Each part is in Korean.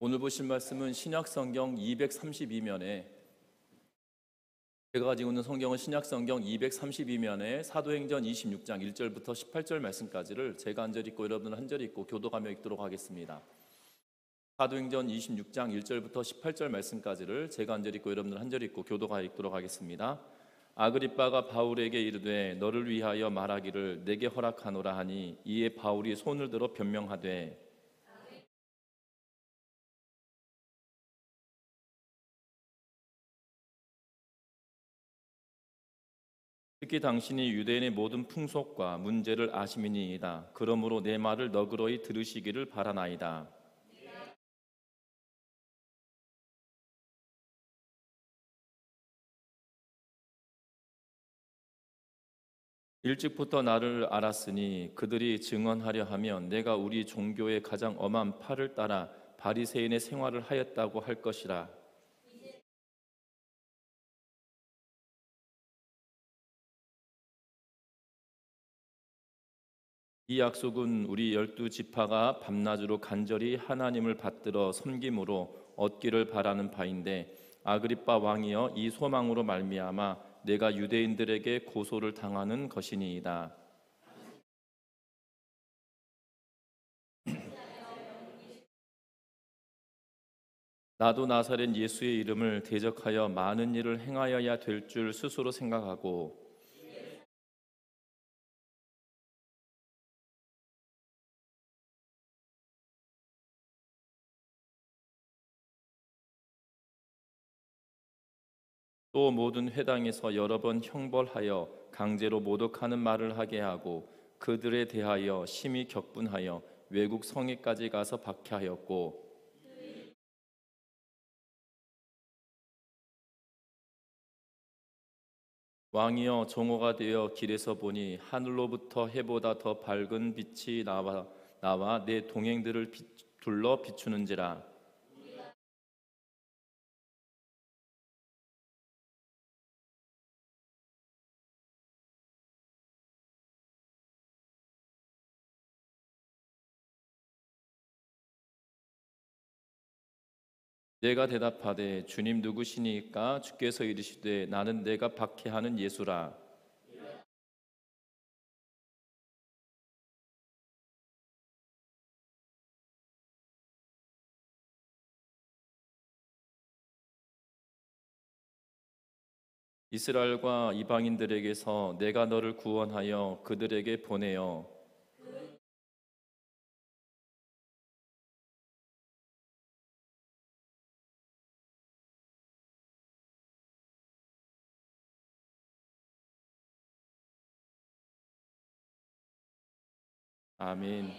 오늘 보실 말씀은 신약성경 232면에 제가 가지고 있는 성경은 신약성경 232면에 사도행전 26장 1절부터 18절 말씀까지를 제가 한 절 읽고 여러분은 한 절 읽고 교도하며 읽도록 하겠습니다. 사도행전 26장 1절부터 18절 말씀까지를 제가 한 절 읽고 여러분은 한 절 읽고 교도가 읽도록 하겠습니다. 아그리빠가 바울에게 이르되 너를 위하여 말하기를 내게 허락하노라 하니 이에 바울이 손을 들어 변명하되 특히 당신이 유대인의 모든 풍속과 문제를 아심이니이다. 그러므로 내 말을 너그러이 들으시기를 바라나이다. 일찍부터 나를 알았으니 그들이 증언하려 하면 내가 우리 종교의 가장 엄한 팔을 따라 바리새인의 생활을 하였다고 할 것이라. 이 약속은 우리 12지파가 밤낮으로 간절히 하나님을 받들어 섬김으로 얻기를 바라는 바인데 아그리빠 왕이여 이 소망으로 말미암아 내가 유대인들에게 고소를 당하는 것이니이다. 나도 나사렛 예수의 이름을 대적하여 많은 일을 행하여야 될 줄 스스로 생각하고 또 모든 회당에서 여러 번 형벌하여 강제로 모독하는 말을 하게 하고 그들에 대하여 심히 격분하여 외국 성에까지 가서 박해하였고 왕이여 정오가 되어 길에서 보니 하늘로부터 해보다 더 밝은 빛이 나와 내 동행들을 둘러 비추는지라. 내가 대답하되 주님 누구시니까? 주께서 이르시되 나는 내가 박해하는 예수라. 이스라엘과 이방인들에게서 내가 너를 구원하여 그들에게 보내어 아멘.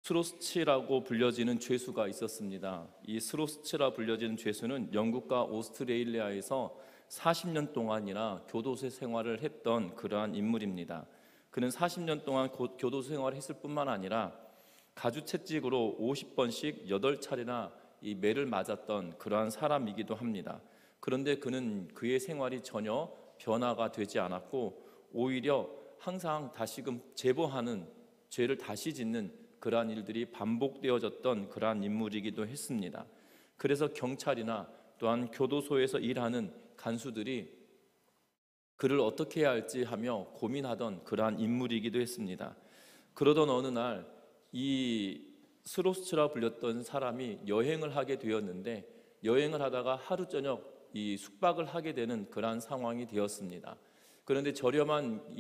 스로스치라고 불려지는 죄수가 있었습니다. 이 스로스치라 불려지는 죄수는 영국과 오스트레일리아에서 40년 동안이나 교도소 생활을 했던 그러한 인물입니다. 그는 40년 동안 교도소 생활을 했을 뿐만 아니라 가주채찍으로 50번씩 8차례나 이 매를 맞았던 그러한 사람이기도 합니다. 그런데 그는 그의 생활이 전혀 변화가 되지 않았고 오히려 항상 다시금 재범하는 죄를 다시 짓는 그러한 일들이 반복되어졌던 그러한 인물이기도 했습니다. 그래서 경찰이나 또한 교도소에서 일하는 간수들이 그를 어떻게 해야 할지 하며 고민하던 그러한 인물이기도 했습니다. 그러던 어느 날 이 스로스트라 불렸던 사람이 여행을 하게 되었는데 여행을 하다가 하루 저녁 이 숙박을 하게 되는 그러한 상황이 되었습니다. 그런데 저렴한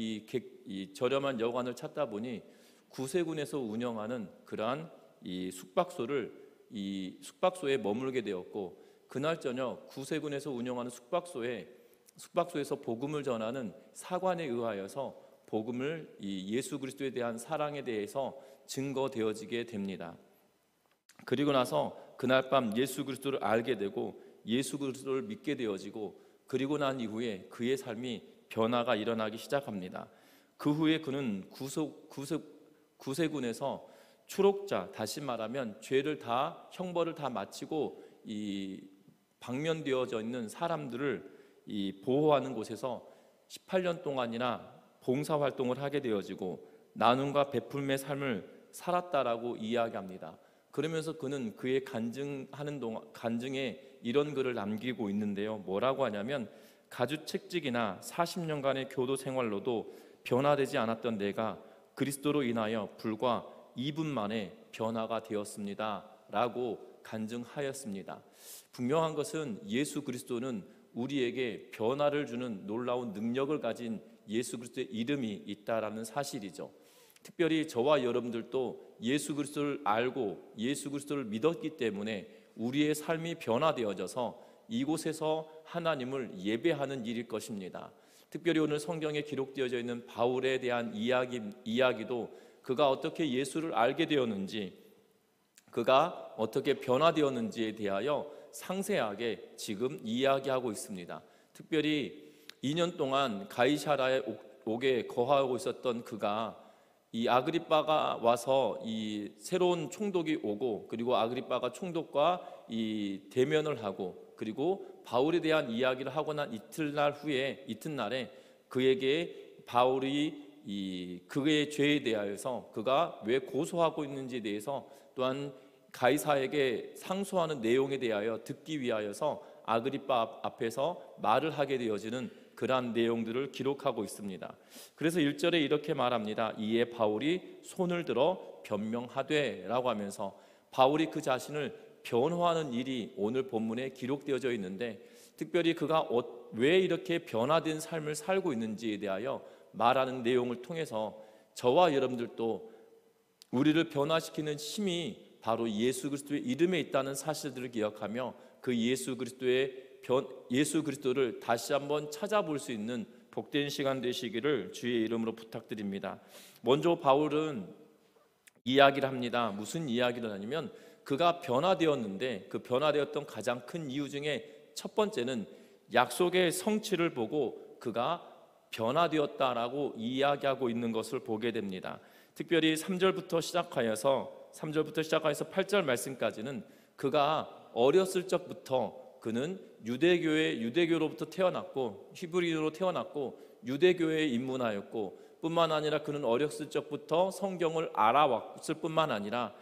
여관을 찾다 보니 구세군에서 운영하는 그러한 이 숙박소에 머물게 되었고 그날 저녁 구세군에서 운영하는 숙박소에서 복음을 전하는 사관에 의하여서 복음을 이 예수 그리스도에 대한 사랑에 대해서 증거되어지게 됩니다. 그리고 나서 그날 밤 예수 그리스도를 알게 되고 예수 그리스도를 믿게 되어지고 그리고 난 이후에 그의 삶이 변화가 일어나기 시작합니다. 그 후에 그는 구세군에서 추록자, 다시 말하면 형벌을 다 마치고 이 방면되어져 있는 사람들을 보호하는 곳에서 18년 동안이나 봉사활동을 하게 되어지고 나눔과 베풀매 삶을 살았다라고 이야기합니다. 그러면서 그는 그의 간증에 이런 글을 남기고 있는데요. 뭐라고 하냐면, 가주책직이나 40년간의 교도 생활로도 변화되지 않았던 내가 그리스도로 인하여 불과 2분 만에 변화가 되었습니다 라고 간증하였습니다. 분명한 것은 예수 그리스도는 우리에게 변화를 주는 놀라운 능력을 가진 예수 그리스도의 이름이 있다라는 사실이죠. 특별히 저와 여러분들도 예수 그리스도를 알고 예수 그리스도를 믿었기 때문에 우리의 삶이 변화되어져서 이곳에서 하나님을 예배하는 일일 것입니다. 특별히 오늘 성경에 기록되어져 있는 바울에 대한 이야기도 그가 어떻게 예수를 알게 되었는지, 그가 어떻게 변화되었는지에 대하여 상세하게 지금 이야기하고 있습니다. 특별히 2년 동안 가이사랴의 옥에 거하고 있었던 그가, 이 아그리빠가 와서 이 새로운 총독이 오고, 그리고 아그리빠가 총독과 이 대면을 하고, 그리고 바울에 대한 이야기를 하고 난 이튿날에 그에게 바울이 그의 죄에 대하여서 그가 왜 고소하고 있는지에 대해서, 또한 가이사에게 상소하는 내용에 대하여 듣기 위하여서 아그리빠 앞에서 말을 하게 되어지는 그러한 내용들을 기록하고 있습니다. 그래서 1절에 이렇게 말합니다. 이에 바울이 손을 들어 변명하되 라고 하면서 바울이 그 자신을 변화하는 일이 오늘 본문에 기록되어져 있는데, 특별히 그가 왜 이렇게 변화된 삶을 살고 있는지에 대하여 말하는 내용을 통해서 저와 여러분들도 우리를 변화시키는 힘이 바로 예수 그리스도의 이름에 있다는 사실들을 기억하며 그 예수 그리스도를 다시 한번 찾아볼 수 있는 복된 시간 되시기를 주의 이름으로 부탁드립니다. 먼저 바울은 이야기를 합니다. 무슨 이야기를 하냐면, 그가 변화되었는데 그 변화되었던 가장 큰 이유 중에 첫 번째는 약속의 성취를 보고 그가 변화되었다라고 이야기하고 있는 것을 보게 됩니다. 특별히 3절부터 시작하여서 8절 말씀까지는 그가 어렸을 적부터 그는 유대교로부터 태어났고 히브리인으로 태어났고 유대교회에 입문하였고, 뿐만 아니라 그는 어렸을 적부터 성경을 알아왔을 뿐만 아니라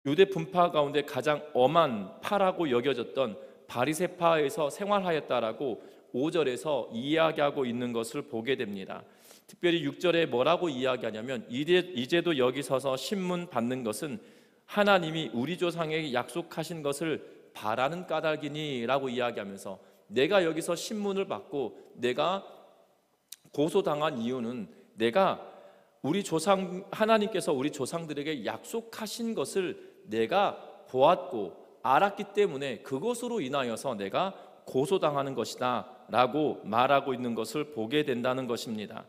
유대 분파 가운데 가장 엄한 파라고 여겨졌던 바리새파에서 생활하였다라고 5절에서 이야기하고 있는 것을 보게 됩니다. 특별히 6절에 뭐라고 이야기하냐면, 이제도 여기 서서 신문 받는 것은 하나님이 우리 조상에게 약속하신 것을 바라는 까닭이니 라고 이야기하면서, 내가 여기서 신문을 받고 내가 고소당한 이유는 내가 하나님께서 우리 조상들에게 약속하신 것을 내가 보았고 알았기 때문에 그것으로 인하여서 내가 고소당하는 것이다 라고 말하고 있는 것을 보게 된다는 것입니다.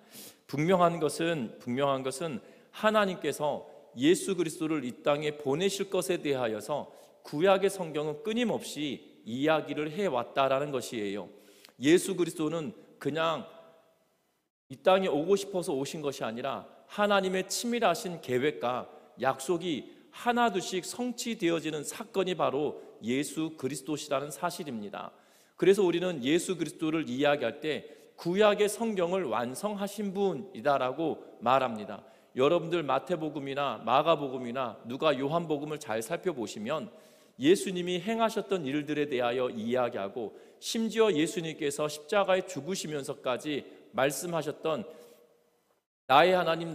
분명한 것은 하나님께서 예수 그리스도를 이 땅에 보내실 것에 대하여서 구약의 성경은 끊임없이 이야기를 해왔다라는 것이에요. 예수 그리스도는 그냥 이 땅에 오고 싶어서 오신 것이 아니라 하나님의 치밀하신 계획과 약속이 하나둘씩 성취되어지는 사건이 바로 예수 그리스도시라는 사실입니다. 그래서 우리는 예수 그리스도를 이야기할 때 구약의 성경을 완성하신 분이다라고 말합니다. 여러분들 마태복음이나 마가복음이나 누가 요한복음을 잘 살펴보시면 예수님이 행하셨던 일들에 대하여 이야기하고, 심지어 예수님께서 십자가에 죽으시면서까지 말씀하셨던 나의 하나님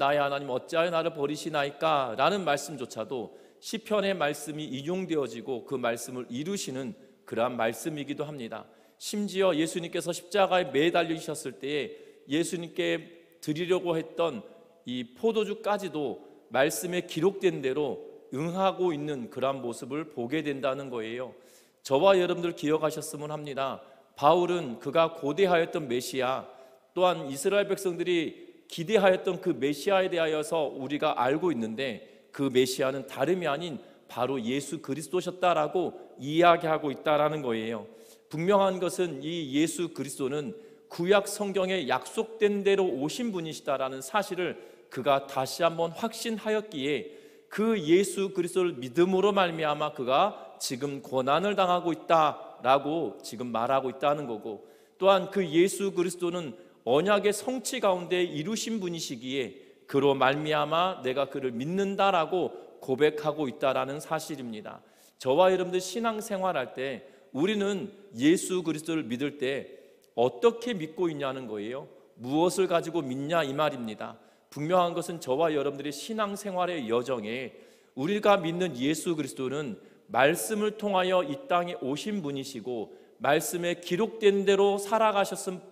어찌하여 나를 버리시나이까 라는 말씀조차도 시편의 말씀이 인용되어지고 그 말씀을 이루시는 그러한 말씀이기도 합니다. 심지어 예수님께서 십자가에 매달리셨을 때에 예수님께 드리려고 했던 이 포도주까지도 말씀에 기록된 대로 응하고 있는 그러한 모습을 보게 된다는 거예요. 저와 여러분들 기억하셨으면 합니다. 바울은 그가 고대하였던 메시아, 또한 이스라엘 백성들이 기대하였던 그 메시아에 대하여서 우리가 알고 있는데, 그 메시아는 다름이 아닌 바로 예수 그리스도셨다라고 이야기하고 있다라는 거예요. 분명한 것은 이 예수 그리스도는 구약 성경에 약속된 대로 오신 분이시다라는 사실을 그가 다시 한번 확신하였기에 그 예수 그리스도를 믿음으로 말미암아 그가 지금 고난을 당하고 있다라고 지금 말하고 있다는 거고, 또한 그 예수 그리스도는 언약의 성취 가운데 이루신 분이시기에 그로 말미암아 내가 그를 믿는다라고 고백하고 있다라는 사실입니다. 저와 여러분들 신앙생활할 때 우리는 예수 그리스도를 믿을 때 어떻게 믿고 있냐는 거예요. 무엇을 가지고 믿냐 이 말입니다. 분명한 것은 저와 여러분들의 신앙생활의 여정에 우리가 믿는 예수 그리스도는 말씀을 통하여 이 땅에 오신 분이시고 말씀에 기록된 대로 살아가셨던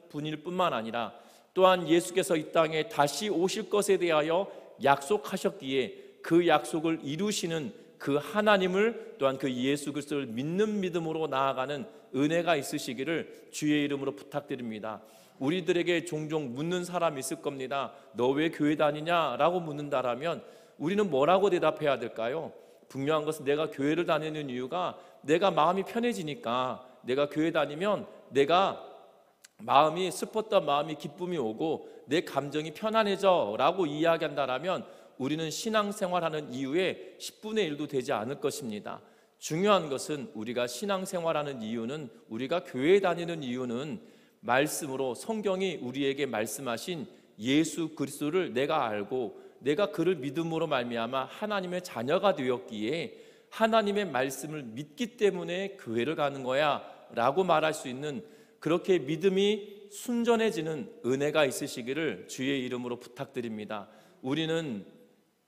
분일 뿐만 아니라 또한 예수께서 이 땅에 다시 오실 것에 대하여 약속하셨기에 그 약속을 이루시는 그 하나님을 또한 그 예수 그리스도를 믿는 믿음으로 나아가는 은혜가 있으시기를 주의 이름으로 부탁드립니다. 우리들에게 종종 묻는 사람이 있을 겁니다. 너 왜 교회 다니냐라고 묻는다라면 우리는 뭐라고 대답해야 될까요? 분명한 것은 내가 교회를 다니는 이유가 내가 마음이 편해지니까, 내가 교회 다니면 내가 마음이 슬펐던 마음이 기쁨이 오고 내 감정이 편안해져 라고 이야기한다라면 우리는 신앙생활하는 이유에 10분의 1도 되지 않을 것입니다. 중요한 것은 우리가 신앙생활하는 이유는, 우리가 교회에 다니는 이유는 말씀으로 성경이 우리에게 말씀하신 예수 그리스도를 내가 알고 내가 그를 믿음으로 말미암아 하나님의 자녀가 되었기에 하나님의 말씀을 믿기 때문에 교회를 가는 거야 라고 말할 수 있는, 그렇게 믿음이 순전해지는 은혜가 있으시기를 주의 이름으로 부탁드립니다. 우리는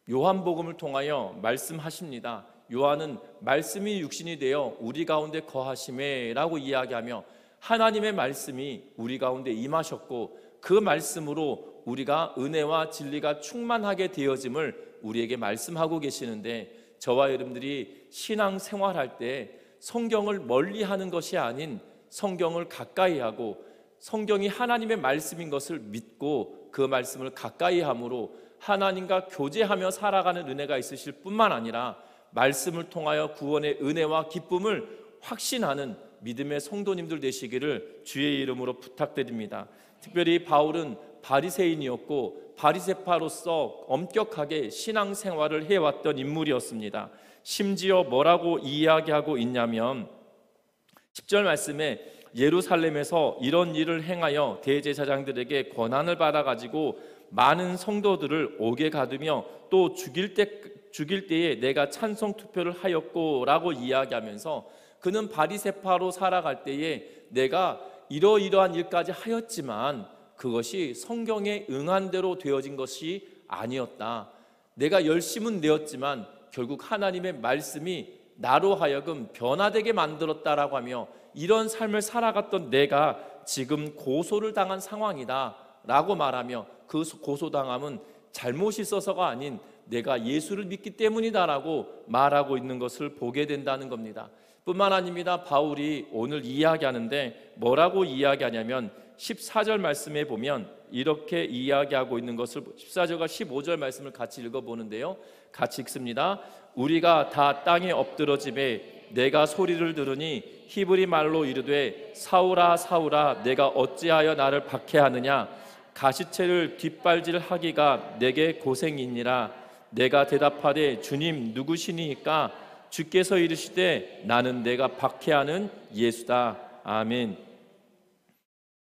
요한복음을 통하여 말씀하십니다. 요한은 말씀이 육신이 되어 우리 가운데 거하심에 라고 이야기하며 하나님의 말씀이 우리 가운데 임하셨고 그 말씀으로 우리가 은혜와 진리가 충만하게 되어짐을 우리에게 말씀하고 계시는데, 저와 여러분들이 신앙생활할 때 성경을 멀리하는 것이 아닌 성경을 가까이 하고 성경이 하나님의 말씀인 것을 믿고 그 말씀을 가까이 함으로 하나님과 교제하며 살아가는 은혜가 있으실 뿐만 아니라 말씀을 통하여 구원의 은혜와 기쁨을 확신하는 믿음의 성도님들 되시기를 주의 이름으로 부탁드립니다. 특별히 바울은 바리새인이었고 바리새파로서 엄격하게 신앙생활을 해왔던 인물이었습니다. 심지어 뭐라고 이야기하고 있냐면 10절 말씀에 예루살렘에서 이런 일을 행하여 대제사장들에게 권한을 받아가지고 많은 성도들을 옥에 가두며 또 죽일 때에 내가 찬송 투표를 하였고 라고 이야기하면서 그는 바리새파로 살아갈 때에 내가 이러이러한 일까지 하였지만 그것이 성경에 응한 대로 되어진 것이 아니었다. 내가 열심은 내었지만 결국 하나님의 말씀이 나로 하여금 변화되게 만들었다라고 하며 이런 삶을 살아갔던 내가 지금 고소를 당한 상황이다 라고 말하며 그 고소당함은 잘못이 있어서가 아닌 내가 예수를 믿기 때문이다라고 말하고 있는 것을 보게 된다는 겁니다. 뿐만 아닙니다. 바울이 오늘 이야기하는데 뭐라고 이야기하냐면 14절 말씀에 보면 이렇게 이야기하고 있는 것을 14절과 15절 말씀을 같이 읽어보는데요, 같이 읽습니다. 우리가 다 땅에 엎드러짐에 내가 소리를 들으니 히브리 말로 이르되 사울아 사울아 내가 어찌하여 나를 박해하느냐, 가시체를 뒷발질하기가 내게 고생이니라. 내가 대답하되 주님 누구시니까? 주께서 이르시되 나는 내가 박해하는 예수다. 아멘.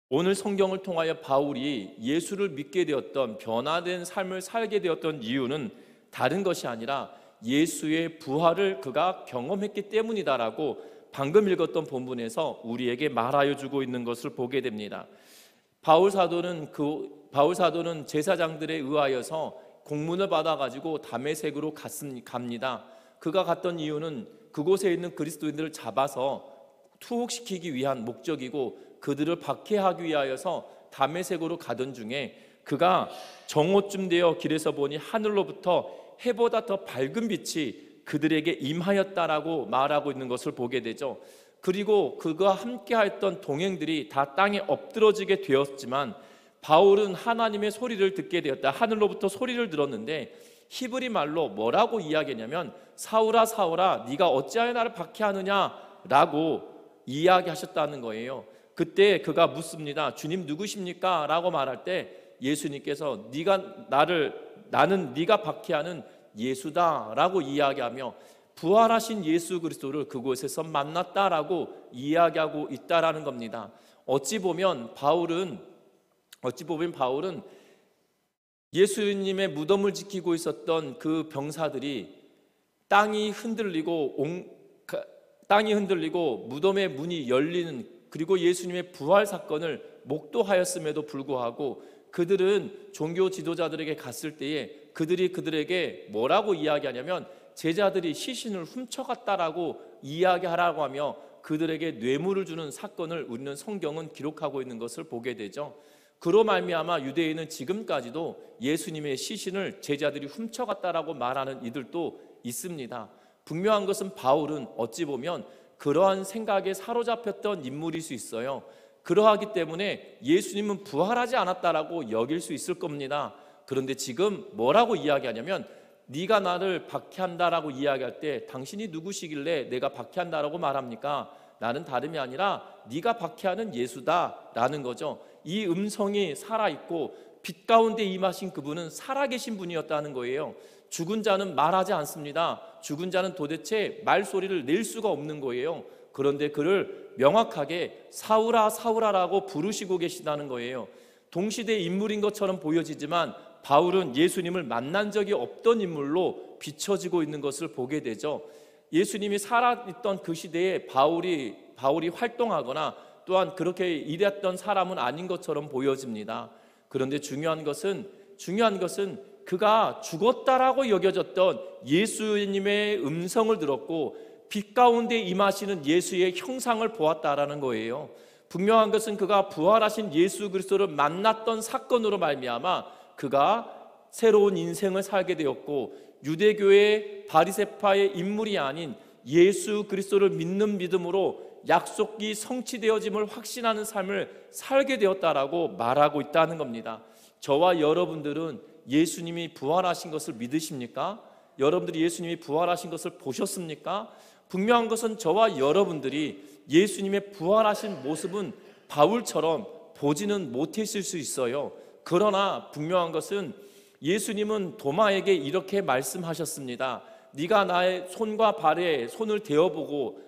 오늘 성경을 통하여 바울이 예수를 믿게 되었던, 변화된 삶을 살게 되었던 이유는 다른 것이 아니라 예수의 부활을 그가 경험했기 때문이다라고 방금 읽었던 본문에서 우리에게 말하여 주고 있는 것을 보게 됩니다. 바울 사도는 제사장들에 의하여서 공문을 받아가지고 다메섹으로 갑니다. 그가 갔던 이유는 그곳에 있는 그리스도인들을 잡아서 투옥시키기 위한 목적이고 그들을 박해하기 위하여서 다메섹으로 가던 중에 그가 정오쯤 되어 길에서 보니 하늘로부터 해보다 더 밝은 빛이 그들에게 임하였다라고 말하고 있는 것을 보게 되죠. 그리고 그가 함께했던 동행들이 다 땅에 엎드러지게 되었지만 바울은 하나님의 소리를 듣게 되었다. 하늘로부터 소리를 들었는데 히브리 말로 뭐라고 이야기했냐면 사울아 사울아 네가 어찌하여 나를 박해하느냐라고 이야기하셨다는 거예요. 그때 그가 묻습니다. 주님 누구십니까? 라고 말할 때 예수님께서 나는 네가 박해하는 예수다라고 이야기하며 부활하신 예수 그리스도를 그곳에서 만났다라고 이야기하고 있다라는 겁니다. 어찌 보면 바울은 예수님의 무덤을 지키고 있었던 그 병사들이 땅이 흔들리고 무덤의 문이 열리는, 그리고 예수님의 부활 사건을 목도하였음에도 불구하고 그들은 종교 지도자들에게 갔을 때에 그들에게 뭐라고 이야기하냐면 제자들이 시신을 훔쳐갔다라고 이야기하라고 하며 그들에게 뇌물을 주는 사건을 우리는 성경은 기록하고 있는 것을 보게 되죠. 그로 말미암아 유대인은 지금까지도 예수님의 시신을 제자들이 훔쳐갔다라고 말하는 이들도 있습니다. 분명한 것은 바울은 어찌 보면 그러한 생각에 사로잡혔던 인물일 수 있어요. 그러하기 때문에 예수님은 부활하지 않았다라고 여길 수 있을 겁니다. 그런데 지금 뭐라고 이야기하냐면 네가 나를 박해한다라고 이야기할 때 당신이 누구시길래 내가 박해한다라고 말합니까? 나는 다름이 아니라 네가 박해하는 예수다라는 거죠. 이 음성이 살아있고 빛 가운데 임하신 그분은 살아계신 분이었다는 거예요. 죽은 자는 말하지 않습니다. 죽은 자는 도대체 말소리를 낼 수가 없는 거예요. 그런데 그를 명확하게 사울아 사울아라고 부르시고 계시다는 거예요. 동시대 인물인 것처럼 보여지지만 바울은 예수님을 만난 적이 없던 인물로 비춰지고 있는 것을 보게 되죠. 예수님이 살아있던 그 시대에 바울이 활동하거나 또한 그렇게 일했던 사람은 아닌 것처럼 보여집니다. 그런데 중요한 것은 그가 죽었다라고 여겨졌던 예수님의 음성을 들었고 빛 가운데 임하시는 예수의 형상을 보았다라는 거예요. 분명한 것은 그가 부활하신 예수 그리스도를 만났던 사건으로 말미암아 그가 새로운 인생을 살게 되었고 유대교의 바리새파의 인물이 아닌 예수 그리스도를 믿는 믿음으로 약속이 성취되어짐을 확신하는 삶을 살게 되었다라고 말하고 있다는 겁니다. 저와 여러분들은 예수님이 부활하신 것을 믿으십니까? 여러분들이 예수님이 부활하신 것을 보셨습니까? 분명한 것은 저와 여러분들이 예수님의 부활하신 모습은 바울처럼 보지는 못했을 수 있어요. 그러나 분명한 것은 예수님은 도마에게 이렇게 말씀하셨습니다. 네가 나의 손과 발에 손을 대어보고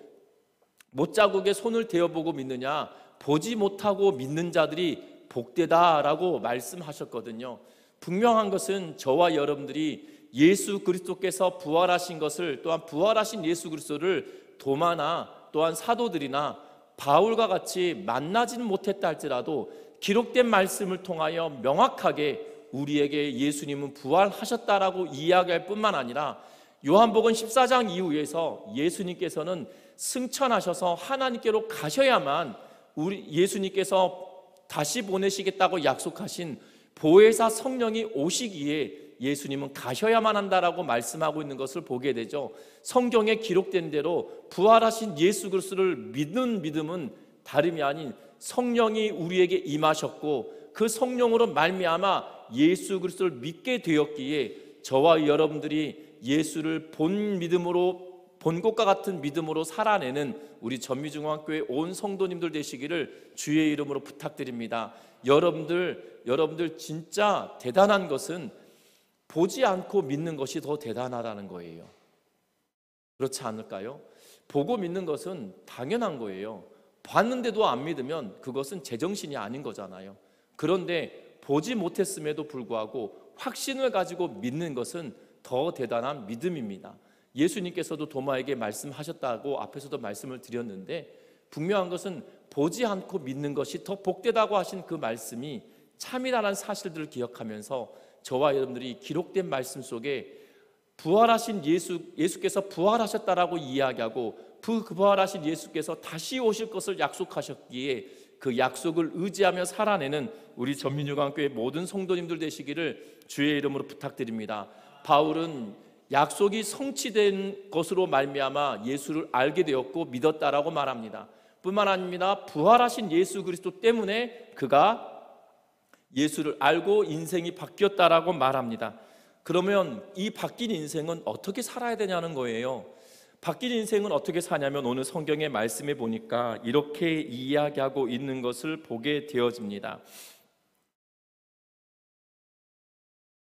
못자국에 손을 대어보고 믿느냐? 보지 못하고 믿는 자들이 복되다라고 말씀하셨거든요. 분명한 것은 저와 여러분들이 예수 그리스도께서 부활하신 것을, 또한 부활하신 예수 그리스도를 도마나 또한 사도들이나 바울과 같이 만나지는 못했다 할지라도 기록된 말씀을 통하여 명확하게 우리에게 예수님은 부활하셨다라고 이야기할 뿐만 아니라 요한복음 14장 이후에서 예수님께서는 승천하셔서 하나님께로 가셔야만 우리 예수님께서 다시 보내시겠다고 약속하신 보혜사 성령이 오시기에 예수님은 가셔야만 한다라고 말씀하고 있는 것을 보게 되죠. 성경에 기록된 대로 부활하신 예수 그리스도를 믿는 믿음은 다름이 아닌 성령이 우리에게 임하셨고 그 성령으로 말미암아 예수 그리스도를 믿게 되었기에 저와 여러분들이 예수를 본 믿음으로, 본 것과 같은 믿음으로 살아내는 우리 전미중앙교회 온 성도님들 되시기를 주의 이름으로 부탁드립니다. 여러분들 진짜 대단한 것은 보지 않고 믿는 것이 더 대단하다는 거예요. 그렇지 않을까요? 보고 믿는 것은 당연한 거예요. 봤는데도 안 믿으면 그것은 제정신이 아닌 거잖아요. 그런데 보지 못했음에도 불구하고 확신을 가지고 믿는 것은 더 대단한 믿음입니다. 예수님께서도 도마에게 말씀하셨다고 앞에서도 말씀을 드렸는데 분명한 것은 보지 않고 믿는 것이 더 복되다고 하신 그 말씀이 참이라는 사실들을 기억하면서 저와 여러분들이 기록된 말씀 속에 부활하신 예수께서 부활하셨다라고 이야기하고 그 부활하신 예수께서 다시 오실 것을 약속하셨기에 그 약속을 의지하며 살아내는 우리 전민유강교회 모든 성도님들 되시기를 주의 이름으로 부탁드립니다. 바울은 약속이 성취된 것으로 말미암아 예수를 알게 되었고 믿었다라고 말합니다. 뿐만 아닙니다. 부활하신 예수 그리스도 때문에 그가 예수를 알고 인생이 바뀌었다라고 말합니다. 그러면 이 바뀐 인생은 어떻게 살아야 되냐는 거예요. 바뀐 인생은 어떻게 사냐면 오늘 성경의 말씀에 보니까 이렇게 이야기하고 있는 것을 보게 되어집니다.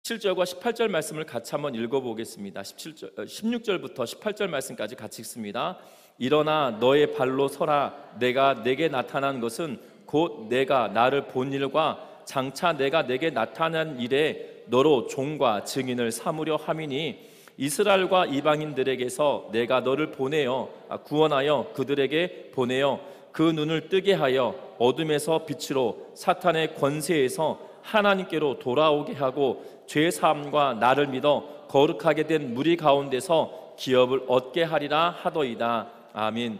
17절과 18절 말씀을 같이 한번 읽어보겠습니다. 16절부터 18절 말씀까지 같이 읽습니다. 일어나 너의 발로 서라. 내가 내게 나타난 것은 곧 내가 나를 본 일과 장차 내가 내게 나타난 일에 너로 종과 증인을 삼으려 함이니 이스라엘과 이방인들에게서 내가 너를 구원하여 그들에게 보내어 그 눈을 뜨게 하여 어둠에서 빛으로 사탄의 권세에서 하나님께로 돌아오게 하고 죄 사함과 나를 믿어 거룩하게 된 무리 가운데서 기업을 얻게 하리라 하더이다. 아멘.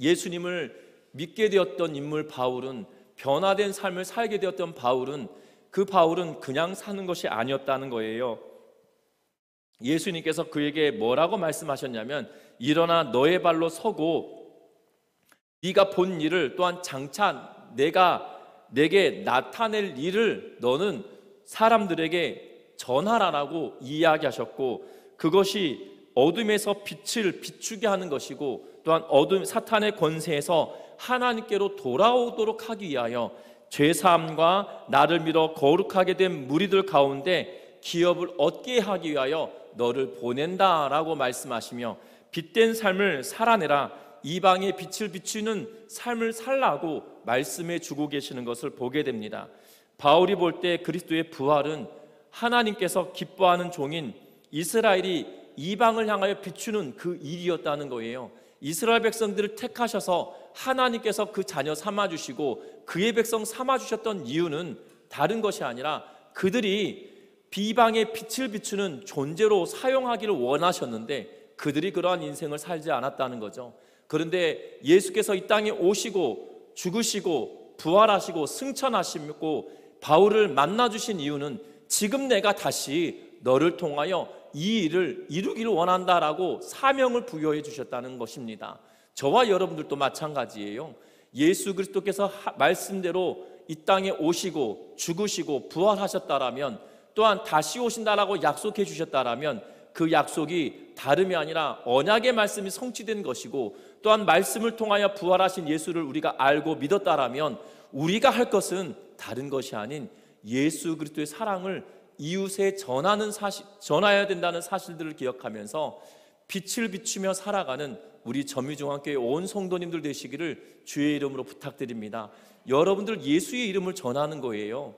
예수님을 믿게 되었던 인물 바울은, 변화된 삶을 살게 되었던 바울은, 그 바울은 그냥 사는 것이 아니었다는 거예요. 예수님께서 그에게 뭐라고 말씀하셨냐면, 일어나 너의 발로 서고 네가 본 일을, 또한 장차 내게 나타낼 일을 너는 사람들에게 전하라라고 이야기하셨고, 그것이 어둠에서 빛을 비추게 하는 것이고, 또한 사탄의 권세에서 하나님께로 돌아오도록 하기 위하여 죄사함과 나를 믿어 거룩하게 된 무리들 가운데 기업을 얻게 하기 위하여 너를 보낸다라고 말씀하시며, 빛된 삶을 살아내라, 이방의 빛을 비추는 삶을 살라고 말씀해 주고 계시는 것을 보게 됩니다. 바울이 볼 때 그리스도의 부활은 하나님께서 기뻐하는 종인 이스라엘이 이방을 향하여 비추는 그 일이었다는 거예요. 이스라엘 백성들을 택하셔서 하나님께서 그 자녀 삼아주시고 그의 백성 삼아주셨던 이유는 다른 것이 아니라 그들이 비방의 빛을 비추는 존재로 사용하기를 원하셨는데 그들이 그러한 인생을 살지 않았다는 거죠. 그런데 예수께서 이 땅에 오시고 죽으시고 부활하시고 승천하시고 바울을 만나주신 이유는 지금 내가 다시 너를 통하여 이 일을 이루기를 원한다라고 사명을 부여해 주셨다는 것입니다. 저와 여러분들도 마찬가지예요. 예수 그리스도께서 말씀대로 이 땅에 오시고 죽으시고 부활하셨다라면, 또한 다시 오신다라고 약속해 주셨다라면 그 약속이 다름이 아니라 언약의 말씀이 성취된 것이고, 또한 말씀을 통하여 부활하신 예수를 우리가 알고 믿었다라면 우리가 할 것은 다른 것이 아닌 예수 그리스도의 사랑을 이웃에 전해야 된다는 사실들을 기억하면서 빛을 비추며 살아가는 우리 전미중앙교회 온 성도님들 되시기를 주의 이름으로 부탁드립니다. 여러분들 예수의 이름을 전하는 거예요.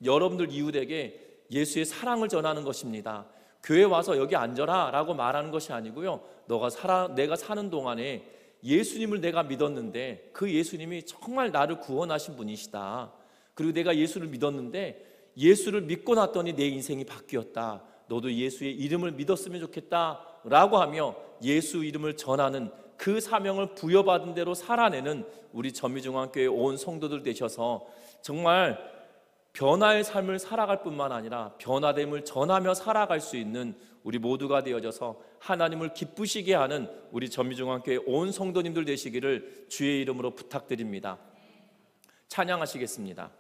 여러분들 이웃에게 예수의 사랑을 전하는 것입니다. 교회 와서 여기 앉아라 라고 말하는 것이 아니고요, 내가 사는 동안에 예수님을 내가 믿었는데 그 예수님이 정말 나를 구원하신 분이시다. 그리고 내가 예수를 믿었는데 예수를 믿고 났더니 내 인생이 바뀌었다. 너도 예수의 이름을 믿었으면 좋겠다 라고 하며 예수 이름을 전하는 그 사명을 부여받은 대로 살아내는 우리 전미중앙교회 온 성도들 되셔서 정말 변화의 삶을 살아갈 뿐만 아니라 변화됨을 전하며 살아갈 수 있는 우리 모두가 되어져서 하나님을 기쁘시게 하는 우리 전미중앙교회 온 성도님들 되시기를 주의 이름으로 부탁드립니다. 찬양하시겠습니다.